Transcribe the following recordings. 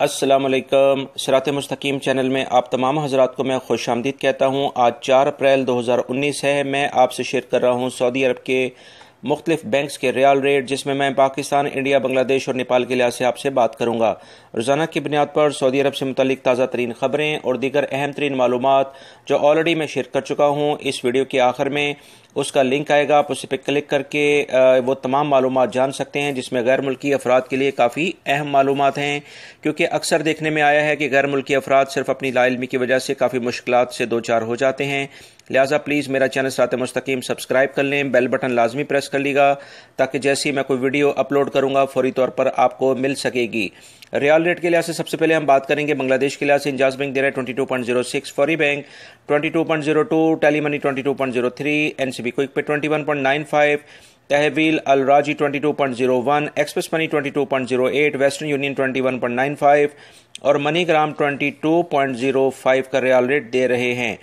अस्सलामुअलैकुम। सिरात मुस्तकीम चैनल में आप तमाम हज़रात को मैं खुश आमदीद कहता हूँ। आज 4 अप्रैल 2019 है। मैं आपसे शेयर कर रहा हूँ सऊदी अरब के मुख्तलिफ बैंक्स के रियाल रेट, जिसमें मैं पाकिस्तान, इंडिया, बांग्लादेश और नेपाल के लिहाज से आपसे बात करूँगा। रोज़ाना की बुनियाद पर सऊदी अरब से मुतालिक ताज़ा तरीन ख़बरें और दीगर अहम तरीन मालूमात जो ऑलरेडी मैं शेयर कर चुका हूँ, इस वीडियो के आखिर में उसका लिंक आएगा। आप उस पर क्लिक करके वो तमाम मालूमात जान सकते हैं, जिसमें गैर मुल्की अफराद के लिए काफ़ी अहम मालूमात हैं, क्योंकि अक्सर देखने में आया है कि गैर मुल्की अफराद सिर्फ अपनी लाइल्मी की वजह से काफ़ी मुश्किलात से दो चार हो जाते हैं। लिहाजा प्लीज़ मेरा चैनल सिरात मुस्तकीम सब्सक्राइब कर लें, बेल बटन लाजमी प्रेस कर लीजिएगा, ताकि जैसे ही मैं कोई वीडियो अपलोड करूँगा फौरी तौर पर आपको मिल सकेगी। रियाल रेट के लिहाज से सबसे पहले हम बात करेंगे बांग्लादेश के लिहाज से। इंजाज बैंक दे रहा है 22.06, Fawri bank 22.02, Telemoney 22.03, NCB Quick Pay 21.95, तहवील Al राजी 22.01, एक्सप्रेस मनी 22.08, वेस्टर्न यूनियन 21.95 और मनीग्राम 22.05 का रियाल रेट दे रहे हैं।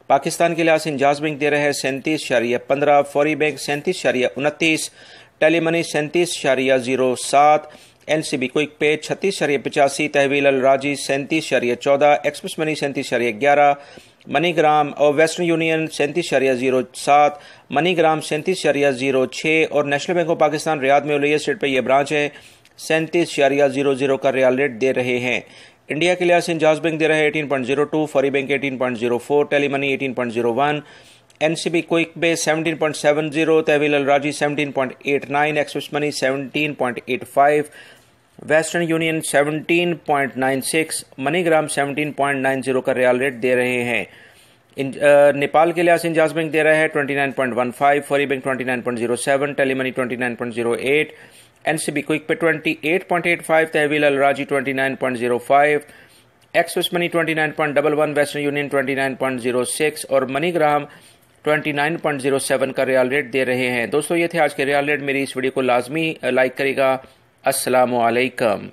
पाकिस्तान के लिहाज से इंजाज बैंक दे रहे हैं 37.15, Fawri bank 37.29, Telemoney 37.07, NCB Quick Pay 36.85, Tahweel Al Rajhi 37.14, Express Money 37.11, MoneyGram और वेस्टर्न यूनियन 37.07, मनीग्राम 37.06 और National Bank of Pakistan Riyadh में उलैया स्ट्रीट पर यह ब्रांच है 37.00 का रियाल रेट दे रहे हैं। इंडिया के लिहाज से इंजाज बैंक दे रहे हैं 18.02, Fawri bank 18.04, Telemoney 18.01, NCB Quick Pay 17.70, Tahweel Al Rajhi 17.89, Express Money 17.85, Western Union 17.96, MoneyGram 17.90 का रियाल रेट दे रहे हैं। नेपाल के लिहाज से इंजाज बैंक दे रहा है 29.15, Fawri bank 29.07, Telemoney 29.08, NCB Quick Pay 28.85, तहवील Al राजी 29.05, एक्सप्रेस मनी 29.11, वेस्टर्न यूनियन 29.06 और मनीग्राम 29.07 का रियाल रेट दे रहे हैं। दोस्तों, ये थे आज के रियाल रेट। मेरी इस वीडियो को लाजमी लाइक करेगा। अस्सलामु अलैकुम।